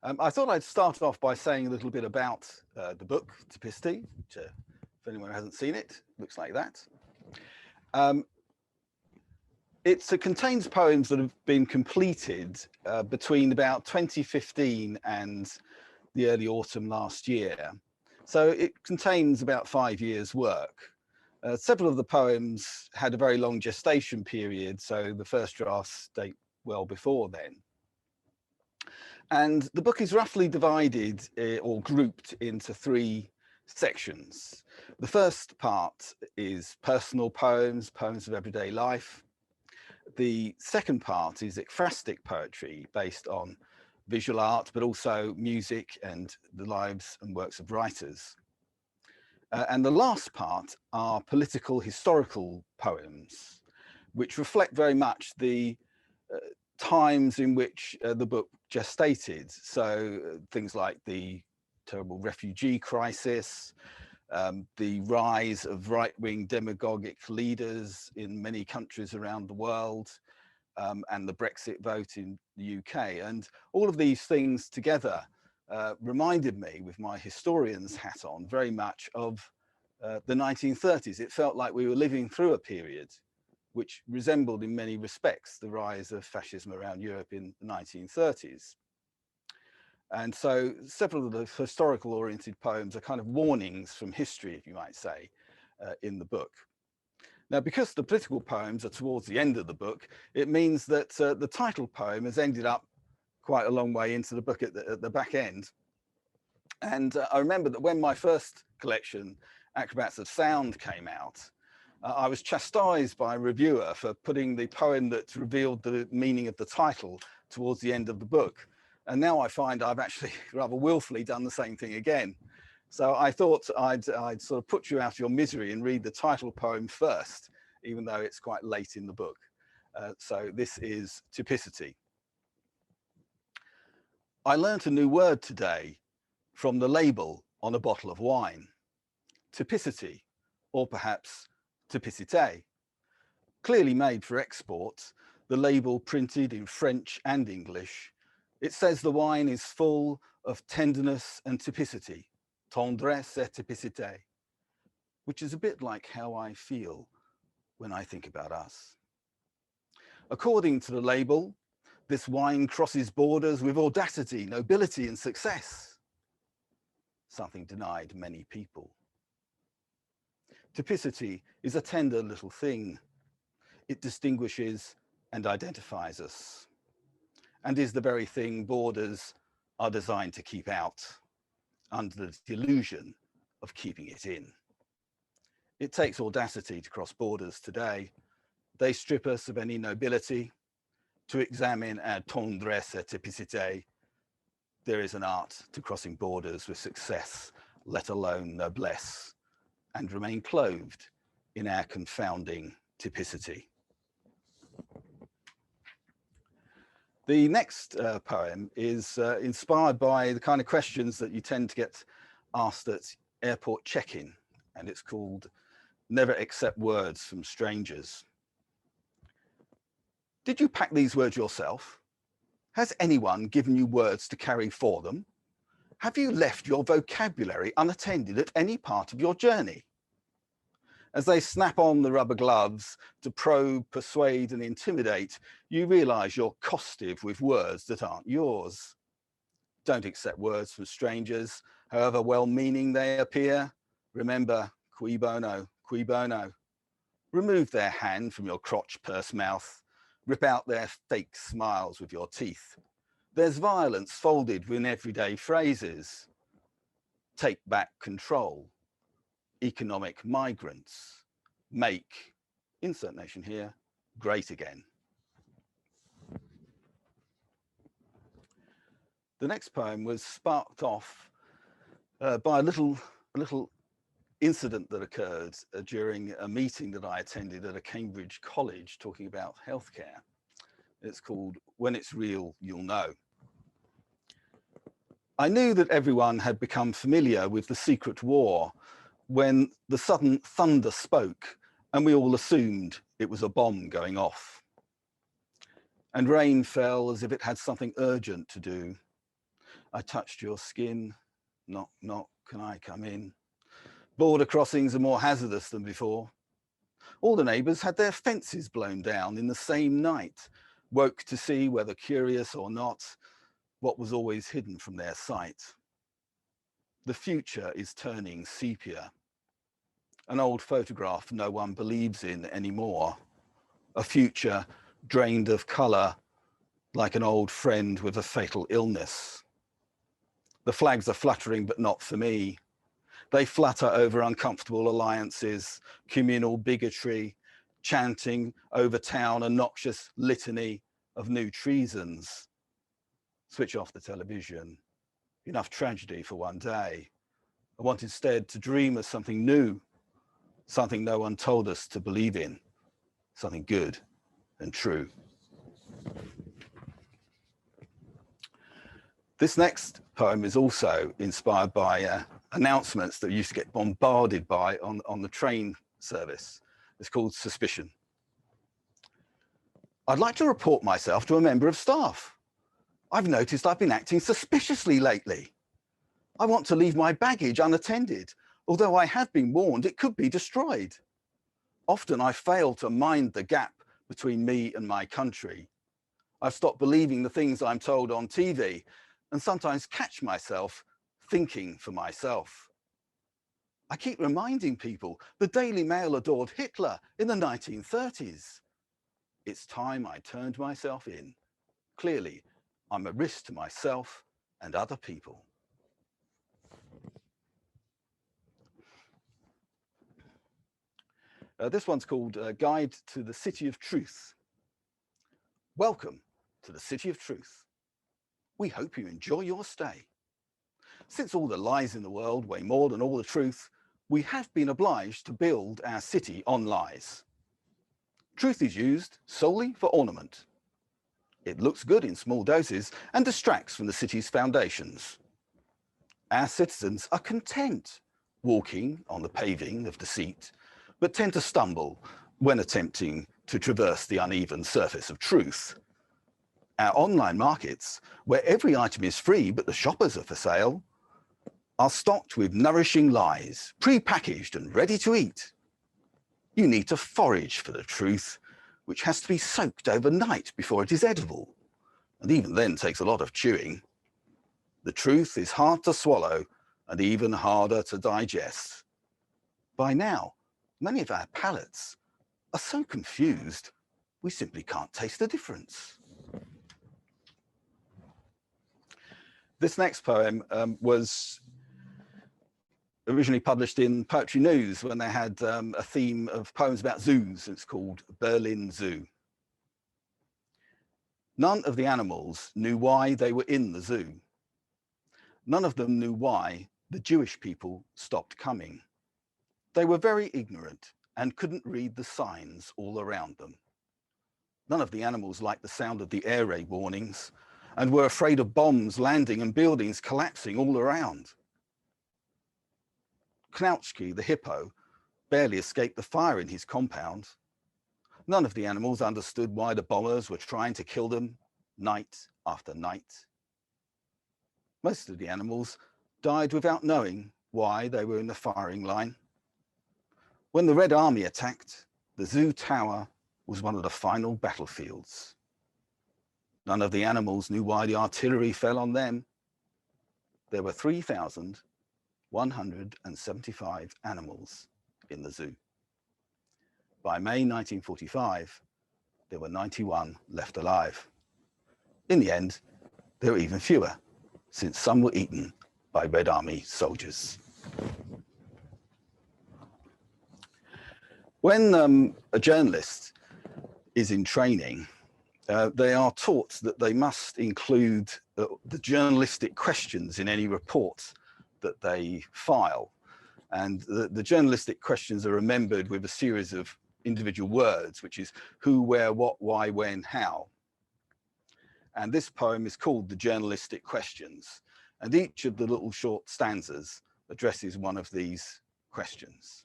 I thought I'd start off by saying a little bit about the book, Typicity, which, if anyone hasn't seen it, looks like that. It contains poems that have been completed between about 2015 and the early autumn last year. So it contains about 5 years' work. Several of the poems had a very long gestation period, so the first drafts date well before then. And the book is roughly divided or grouped into 3 sections. The first part is personal poems, poems of everyday life. The second part is ekphrastic poetry based on visual art, but also music and the lives and works of writers. And the last part are political historical poems, which reflect very much the times in which the book gestated. So things like the terrible refugee crisis, the rise of right-wing demagogic leaders in many countries around the world, and the Brexit vote in the UK. And all of these things together reminded me, with my historian's hat on, very much of the 1930s. It felt like we were living through a period which resembled in many respects the rise of fascism around Europe in the 1930s. And so several of the historical oriented poems are kind of warnings from history, if you might say, in the book. Now, because the political poems are towards the end of the book, it means that the title poem has ended up quite a long way into the book at the back end. And I remember that when my first collection, Acrobats of Sound, came out, I was chastised by a reviewer for putting the poem that revealed the meaning of the title towards the end of the book. And now I find I've actually rather willfully done the same thing again. So I thought I'd sort of put you out of your misery and read the title poem first, even though it's quite late in the book. So this is Typicity. I learnt a new word today from the label on a bottle of wine. Typicity, or perhaps Typicité. Clearly made for export, the label printed in French and English, it says the wine is full of tenderness and typicity, tendresse et typicité, which is a bit like how I feel when I think about us. According to the label, this wine crosses borders with audacity, nobility, and success, something denied many people. Typicity is a tender little thing. It distinguishes and identifies us, and is the very thing borders are designed to keep out, under the delusion of keeping it in. It takes audacity to cross borders today. They strip us of any nobility. To examine our tendresse et typicité, there is an art to crossing borders with success, let alone noblesse, and remain clothed in our confounding typicity. The next poem is inspired by the kind of questions that you tend to get asked at airport check-in, and it's called Never Accept Words from Strangers. Did you pack these words yourself? Has anyone given you words to carry for them? Have you left your vocabulary unattended at any part of your journey? As they snap on the rubber gloves to probe, persuade, and intimidate, you realize you're costive with words that aren't yours. Don't accept words from strangers, however well-meaning they appear. Remember, cui bono, cui bono. Remove their hand from your crotch purse mouth. Rip out their fake smiles with your teeth. There's violence folded within everyday phrases. Take back control. Economic migrants. Make, insert nation here, great again. The next poem was sparked off by a little incident that occurred during a meeting that I attended at a Cambridge college talking about healthcare. It's called When It's Real, You'll Know. I knew that everyone had become familiar with the secret war when the sudden thunder spoke and we all assumed it was a bomb going off. And rain fell as if it had something urgent to do. I touched your skin. Knock, knock, can I come in? Border crossings are more hazardous than before. All the neighbours had their fences blown down in the same night, woke to see, whether curious or not, what was always hidden from their sight. The future is turning sepia. An old photograph no one believes in anymore. A future drained of colour, like an old friend with a fatal illness. The flags are fluttering, but not for me. They flutter over uncomfortable alliances, communal bigotry, chanting over town a noxious litany of new treasons. Switch off the television. Enough tragedy for one day. I want instead to dream of something new, something no one told us to believe in, something good and true. This next poem is also inspired by announcements that you used to get bombarded by on the train service. It's called Suspicion. I'd like to report myself to a member of staff. I've noticed I've been acting suspiciously lately. I want to leave my baggage unattended, although I have been warned it could be destroyed. Often I fail to mind the gap between me and my country. I've stopped believing the things I'm told on TV and sometimes catch myself thinking for myself. I keep reminding people the Daily Mail adored Hitler in the 1930s. It's time I turned myself in. Clearly, I'm a risk to myself and other people. This one's called Guide to the City of Truth. Welcome to the City of Truth. We hope you enjoy your stay. Since all the lies in the world weigh more than all the truth, we have been obliged to build our city on lies. Truth is used solely for ornament. It looks good in small doses and distracts from the city's foundations. Our citizens are content walking on the paving of deceit, but tend to stumble when attempting to traverse the uneven surface of truth. Our online markets, where every item is free but the shoppers are for sale, are stocked with nourishing lies, pre-packaged and ready to eat. You need to forage for the truth, which has to be soaked overnight before it is edible, and even then takes a lot of chewing. The truth is hard to swallow and even harder to digest. By now, many of our palates are so confused, we simply can't taste the difference. This next poem was originally published in Poetry News when they had a theme of poems about zoos. It's called Berlin Zoo. None of the animals knew why they were in the zoo. None of them knew why the Jewish people stopped coming. They were very ignorant and couldn't read the signs all around them. None of the animals liked the sound of the air raid warnings and were afraid of bombs landing and buildings collapsing all around. Knautschke, the hippo, barely escaped the fire in his compound. None of the animals understood why the bombers were trying to kill them night after night. Most of the animals died without knowing why they were in the firing line. When the Red Army attacked, the zoo tower was one of the final battlefields. None of the animals knew why the artillery fell on them. There were 3,175 animals in the zoo. By May 1945, there were 91 left alive. In the end, there were even fewer, since some were eaten by Red Army soldiers. When a journalist is in training, they are taught that they must include the journalistic questions in any report that they file. And the journalistic questions are remembered with a series of individual words, which is who, where, what, why, when, how. And this poem is called The Journalistic Questions. And each of the little short stanzas addresses one of these questions.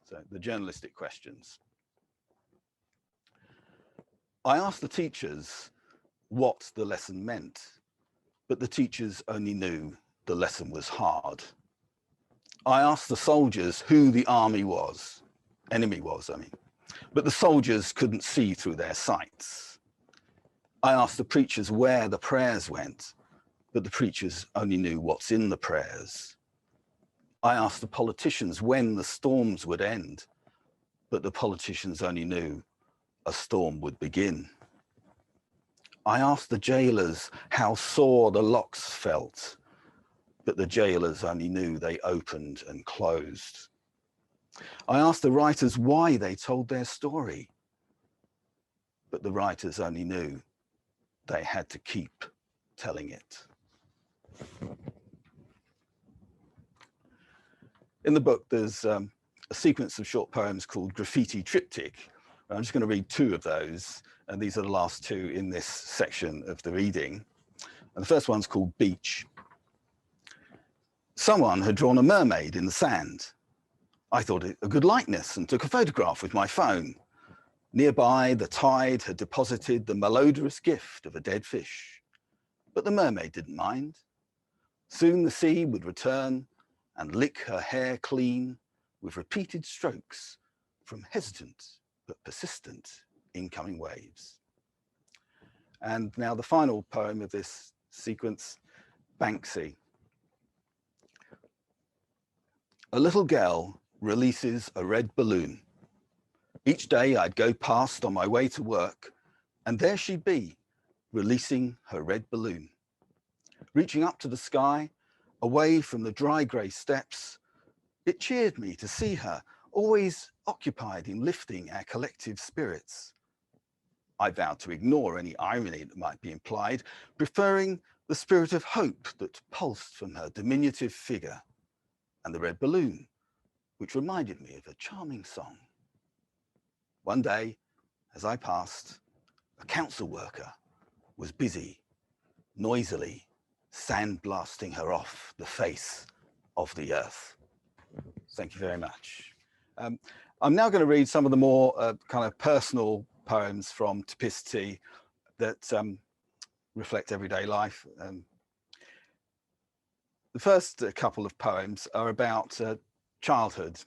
So the journalistic questions. I asked the teachers what the lesson meant. but the teachers only knew the lesson was hard. I asked the soldiers who the enemy was, but the soldiers couldn't see through their sights. I asked the preachers where the prayers went, but the preachers only knew what's in the prayers. I asked the politicians when the storms would end, but the politicians only knew a storm would begin. I asked the jailers how sore the locks felt, but the jailers only knew they opened and closed. I asked the writers why they told their story, but the writers only knew they had to keep telling it. In the book, there's a sequence of short poems called Graffiti Triptych. I'm just going to read two of those, and these are the last two in this section of the reading. And the first one's called Beach. Someone had drawn a mermaid in the sand. I thought it a good likeness and took a photograph with my phone. Nearby, the tide had deposited the malodorous gift of a dead fish, but the mermaid didn't mind. Soon the sea would return and lick her hair clean with repeated strokes from hesitant but persistent incoming waves. And now the final poem of this sequence, Banksy. A little girl releases a red balloon. Each day I'd go past on my way to work, and there she'd be, releasing her red balloon. Reaching up to the sky, away from the dry grey steps, it cheered me to see her, always occupied in lifting our collective spirits. I vowed to ignore any irony that might be implied, preferring the spirit of hope that pulsed from her diminutive figure, and the red balloon, which reminded me of a charming song. One day, as I passed, a council worker was busy, noisily sandblasting her off the face of the earth. Thank you very much. I'm now going to read some of the more kind of personal poems from Typicity that reflect everyday life. The first couple of poems are about childhood.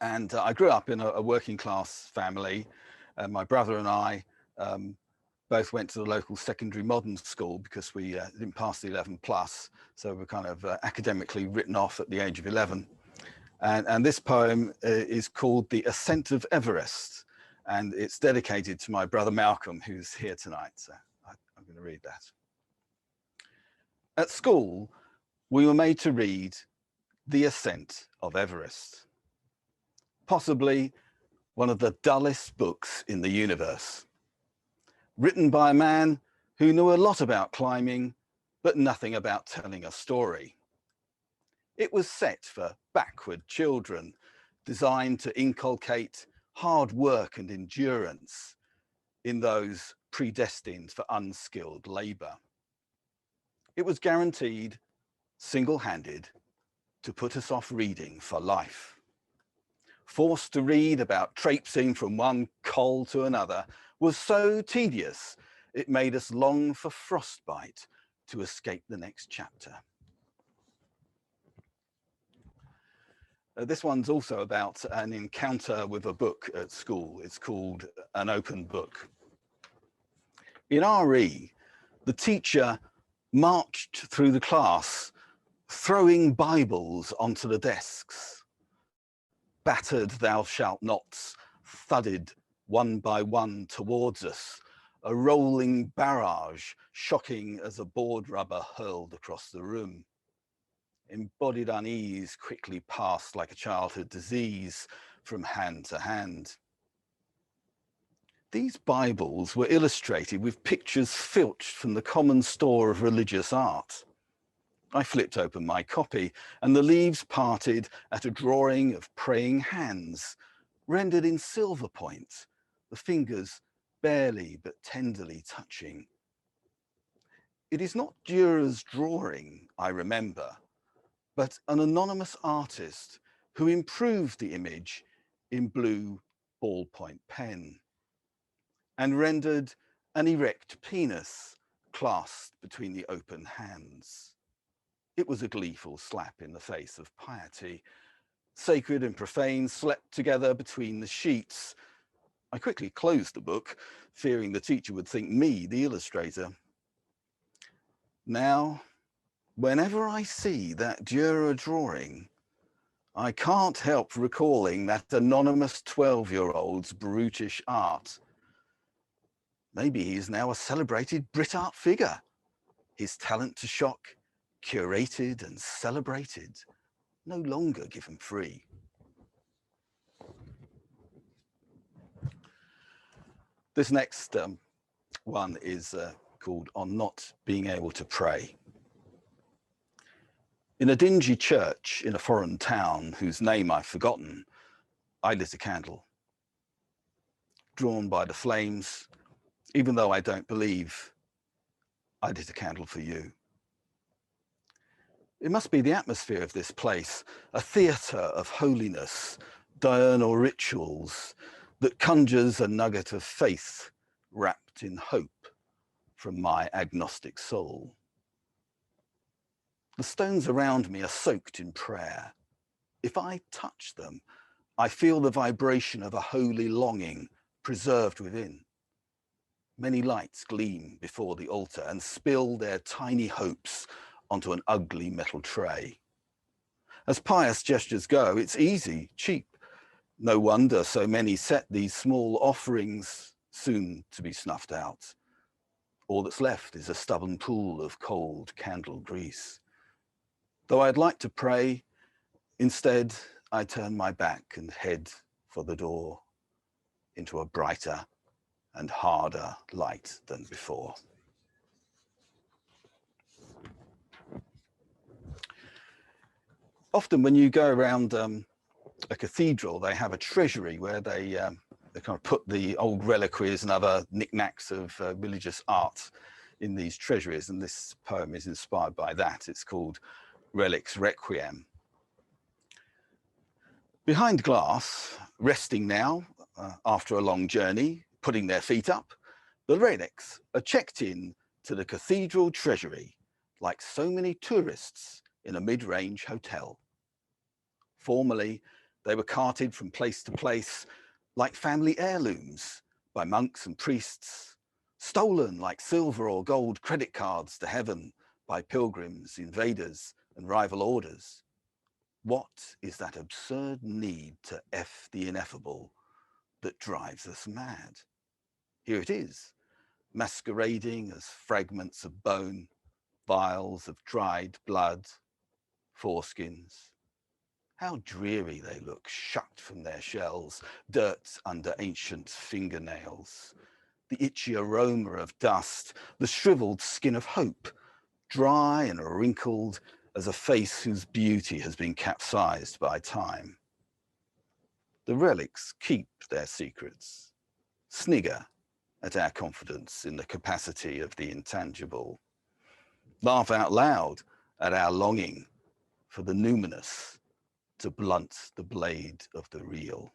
And I grew up in a working class family. My brother and I both went to the local secondary modern school because we didn't pass the 11 plus. So we're kind of academically written off at the age of 11. And this poem is called The Ascent of Everest. And it's dedicated to my brother Malcolm, who's here tonight. So I'm going to read that. At school, we were made to read The Ascent of Everest. Possibly one of the dullest books in the universe. Written by a man who knew a lot about climbing, but nothing about telling a story. It was set for backward children, designed to inculcate hard work and endurance in those predestined for unskilled labor. It was guaranteed, single-handed, to put us off reading for life. Forced to read about traipsing from one col to another was so tedious, it made us long for frostbite to escape the next chapter. This one's also about an encounter with a book at school. It's called An Open Book. In RE, the teacher marched through the class, throwing Bibles onto the desks. Battered thou shalt nots thudded one by one towards us, a rolling barrage, shocking as a board rubber hurled across the room. Embodied unease quickly passed like a childhood disease from hand to hand. These Bibles were illustrated with pictures filched from the common store of religious art. I flipped open my copy, and the leaves parted at a drawing of praying hands, rendered in silver point, the fingers barely but tenderly touching. It is not Dürer's drawing, I remember, but an anonymous artist who improved the image in blue ballpoint pen and rendered an erect penis clasped between the open hands. It was a gleeful slap in the face of piety. Sacred and profane slept together between the sheets. I quickly closed the book, fearing the teacher would think me the illustrator. Now, whenever I see that Dürer drawing, I can't help recalling that anonymous 12-year-old's brutish art. Maybe he is now a celebrated Brit art figure. His talent to shock, curated and celebrated, no longer given free. This next one is called On Not Being Able to Pray. In a dingy church in a foreign town whose name I've forgotten, I lit a candle. Drawn by the flames, even though I don't believe, I lit a candle for you. It must be the atmosphere of this place, a theatre of holiness, diurnal rituals that conjures a nugget of faith wrapped in hope from my agnostic soul. The stones around me are soaked in prayer. If I touch them, I feel the vibration of a holy longing preserved within. Many lights gleam before the altar and spill their tiny hopes onto an ugly metal tray. As pious gestures go, it's easy, cheap. No wonder so many set these small offerings soon to be snuffed out. All that's left is a stubborn pool of cold candle grease. Though I'd like to pray, instead I turn my back and head for the door into a brighter and harder light than before. Often when you go around a cathedral, they have a treasury where they kind of put the old reliquaries and other knickknacks of religious art in these treasuries, and this poem is inspired by that. It's called Relics Requiem. Behind glass, resting now after a long journey, putting their feet up, the relics are checked in to the cathedral treasury like so many tourists in a mid-range hotel. Formerly, they were carted from place to place like family heirlooms by monks and priests, stolen like silver or gold credit cards to heaven by pilgrims, invaders, and rival orders. What is that absurd need to F the ineffable that drives us mad? Here it is, masquerading as fragments of bone, vials of dried blood, foreskins. How dreary they look, shucked from their shells, dirt under ancient fingernails. The itchy aroma of dust, the shriveled skin of hope, dry and wrinkled as a face whose beauty has been capsized by time. The relics keep their secrets, snigger at our confidence in the capacity of the intangible, laugh out loud at our longing for the numinous to blunt the blade of the real.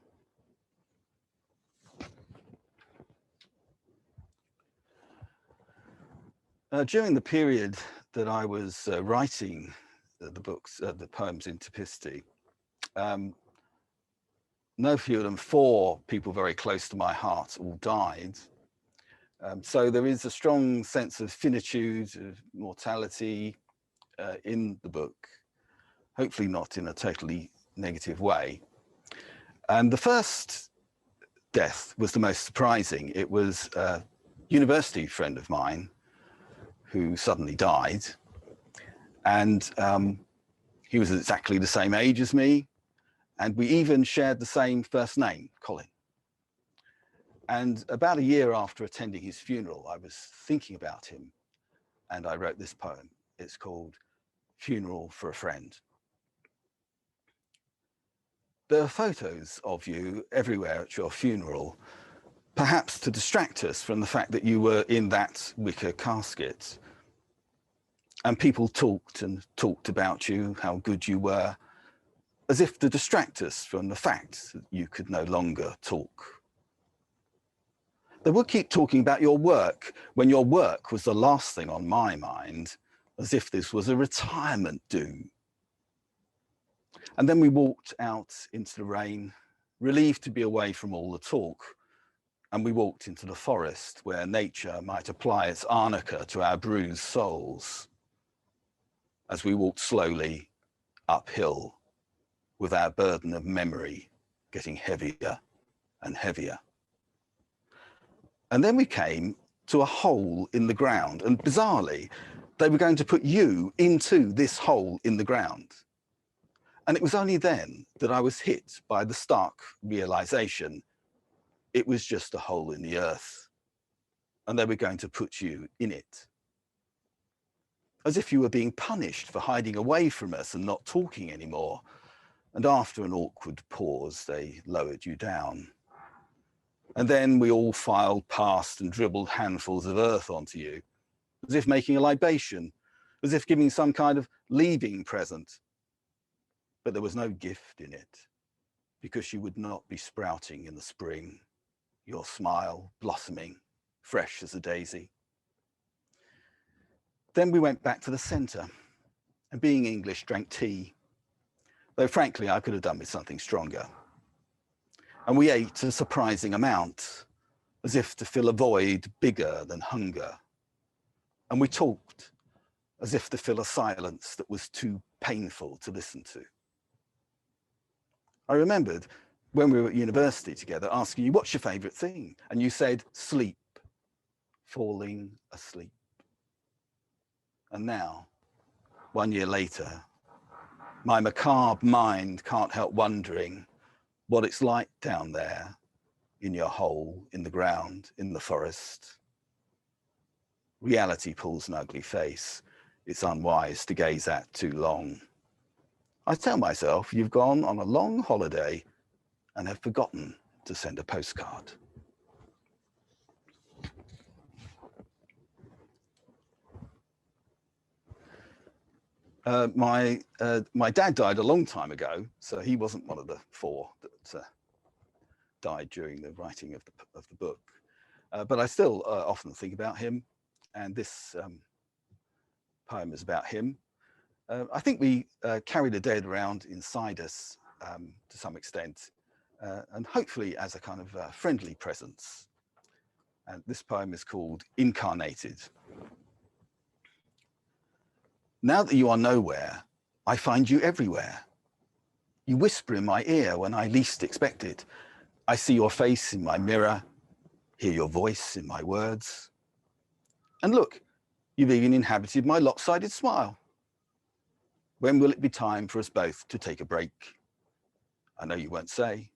During the period that I was writing the poems in Typicity, no fewer than 4 people very close to my heart all died. So there is a strong sense of finitude, of mortality in the book, hopefully not in a totally negative way. And the first death was the most surprising. It was a university friend of mine who suddenly died. And he was exactly the same age as me. And we even shared the same first name, Colin. And about a year after attending his funeral, I was thinking about him and I wrote this poem. It's called Funeral for a Friend. There are photos of you everywhere at your funeral, perhaps to distract us from the fact that you were in that wicker casket. And people talked and talked about you, how good you were, as if to distract us from the fact that you could no longer talk. They would keep talking about your work when your work was the last thing on my mind, as if this was a retirement do. And then we walked out into the rain, relieved to be away from all the talk, and we walked into the forest where nature might apply its arnica to our bruised souls as we walked slowly uphill with our burden of memory getting heavier and heavier. And then we came to a hole in the ground, and bizarrely, they were going to put you into this hole in the ground. And it was only then that I was hit by the stark realization it was just a hole in the earth, and they were going to put you in it. As if you were being punished for hiding away from us and not talking anymore. And after an awkward pause, they lowered you down. And then we all filed past and dribbled handfuls of earth onto you, as if making a libation, as if giving some kind of leaving present. But there was no gift in it, because you would not be sprouting in the spring, your smile blossoming, fresh as a daisy. Then we went back to the centre, and being English, drank tea, though frankly I could have done with something stronger. And we ate a surprising amount, as if to fill a void bigger than hunger. And we talked, as if to fill a silence that was too painful to listen to. I remembered when we were at university together asking you, what's your favourite thing? And you said, sleep, falling asleep. And now, 1 year later, my macabre mind can't help wondering what it's like down there in your hole in the ground, in the forest. Reality pulls an ugly face. It's unwise to gaze at too long. I tell myself you've gone on a long holiday and have forgotten to send a postcard. My dad died a long time ago, so he wasn't one of the four that died during the writing of the book. But I still often think about him, and this poem is about him. I think we carry the dead around inside us to some extent, and hopefully as a kind of friendly presence. And this poem is called Incarnated. Now that you are nowhere, I find you everywhere. You whisper in my ear when I least expect it. I see your face in my mirror, hear your voice in my words. And look, you've even inhabited my lopsided smile. When will it be time for us both to take a break? I know you won't say.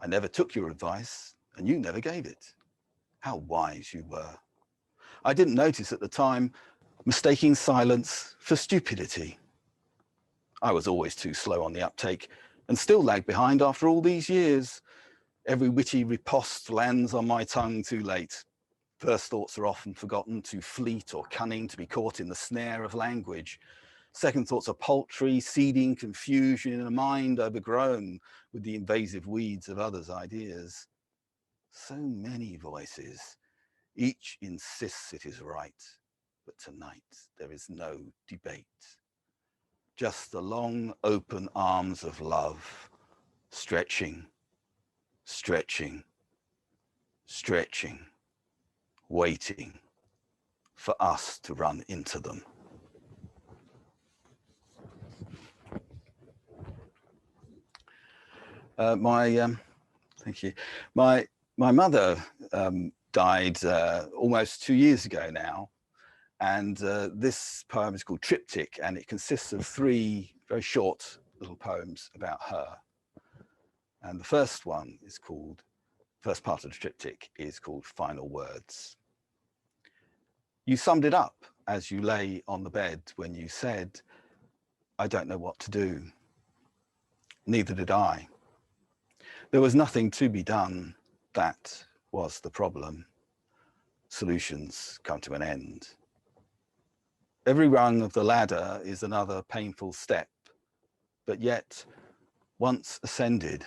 I never took your advice, and you never gave it. How wise you were. I didn't notice at the time, mistaking silence for stupidity. I was always too slow on the uptake and still lag behind after all these years. Every witty riposte lands on my tongue too late. First thoughts are often forgotten, too fleet or cunning to be caught in the snare of language. Second thoughts are paltry, seeding confusion in a mind overgrown with the invasive weeds of others' ideas. So many voices, each insists it is right. But tonight there is no debate. Just the long open arms of love, stretching, stretching, stretching, waiting for us to run into them. Thank you. My mother died almost 2 years ago now. And this poem is called Triptych, and it consists of 3 very short little poems about her. And the first one is called, first part of the triptych is called Final Words. You summed it up as you lay on the bed when you said, I don't know what to do. Neither did I. There was nothing to be done. That was the problem. Solutions come to an end. Every rung of the ladder is another painful step, but yet, once ascended,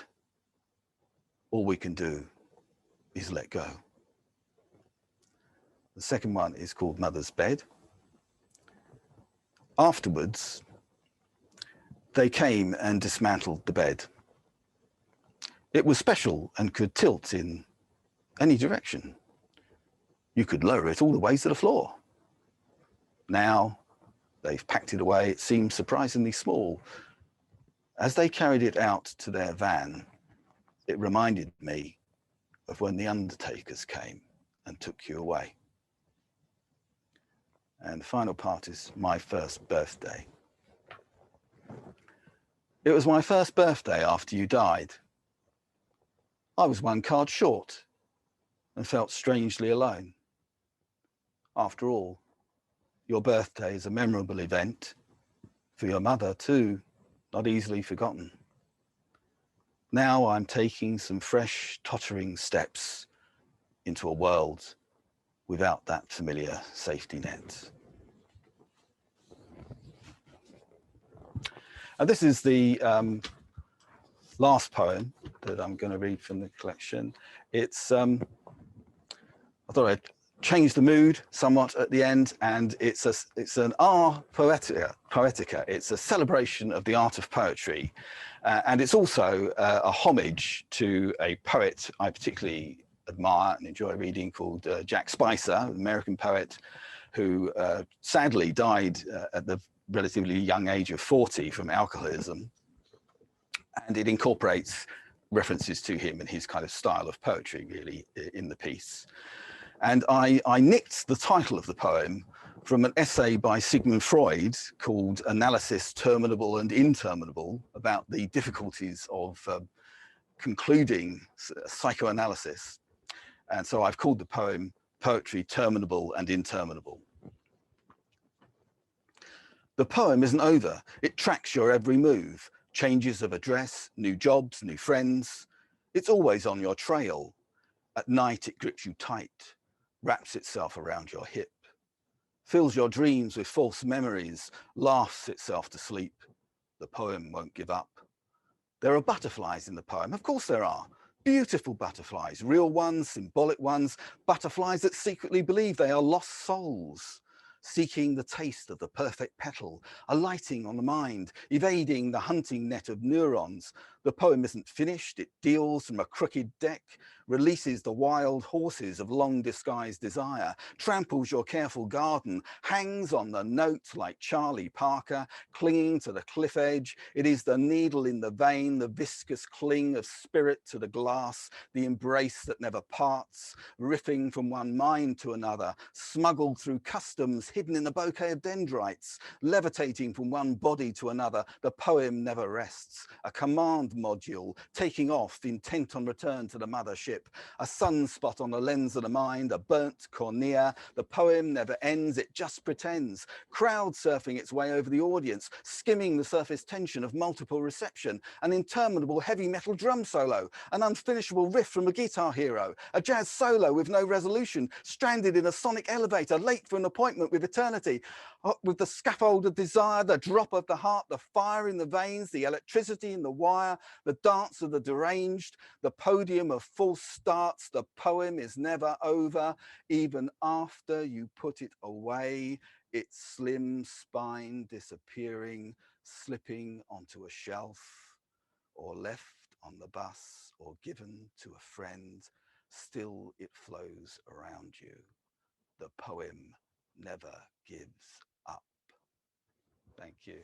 all we can do is let go. The second one is called Mother's Bed. Afterwards, they came and dismantled the bed. It was special and could tilt in any direction. You could lower it all the way to the floor. Now they've packed it away. It seems surprisingly small. As they carried it out to their van, it reminded me of when the undertakers came and took you away. And the final part is my first birthday. It was my first birthday after you died. I was one card short and felt strangely alone. After all, your birthday is a memorable event for your mother too, not easily forgotten. Now I'm taking some fresh, tottering steps into a world without that familiar safety net. And this is the last poem that I'm going to read from the collection. It's, I thought I'd change the mood somewhat at the end, and it's an ars poetica. It's a celebration of the art of poetry, and it's also a homage to a poet I particularly admire and enjoy reading called Jack Spicer, an American poet who sadly died at the relatively young age of 40 from alcoholism. And it incorporates references to him and his kind of style of poetry really in the piece. And I nicked the title of the poem from an essay by Sigmund Freud called Analysis Terminable and Interminable, about the difficulties of concluding psychoanalysis. And so I've called the poem Poetry Terminable and Interminable. The poem isn't over. It tracks your every move, changes of address, new jobs, new friends. It's always on your trail. At night, it grips you tight, wraps itself around your hip, fills your dreams with false memories, laughs itself to sleep. The poem won't give up. There are butterflies in the poem. Of course there are. Beautiful butterflies, real ones, symbolic ones, butterflies that secretly believe they are lost souls, seeking the taste of the perfect petal, alighting on the mind, evading the hunting net of neurons. The poem isn't finished. It deals from a crooked deck, releases the wild horses of long disguised desire, tramples your careful garden, hangs on the note like Charlie Parker, clinging to the cliff edge. It is the needle in the vein, the viscous cling of spirit to the glass, the embrace that never parts, riffing from one mind to another, smuggled through customs, hidden in a bouquet of dendrites, levitating from one body to another. The poem never rests, a command module, taking off, intent on return to the mothership, a sunspot on the lens of the mind, a burnt cornea. The poem never ends, it just pretends, crowd surfing its way over the audience, skimming the surface tension of multiple reception, an interminable heavy metal drum solo, an unfinishable riff from a guitar hero, a jazz solo with no resolution, stranded in a sonic elevator, late for an appointment with eternity, with the scaffold of desire, the drop of the heart, the fire in the veins, the electricity in the wire, the dance of the deranged, the podium of false starts. The poem is never over, even after you put it away, its slim spine disappearing, slipping onto a shelf, or left on the bus, or given to a friend. Still it flows around you. The poem never gives up. Thank you.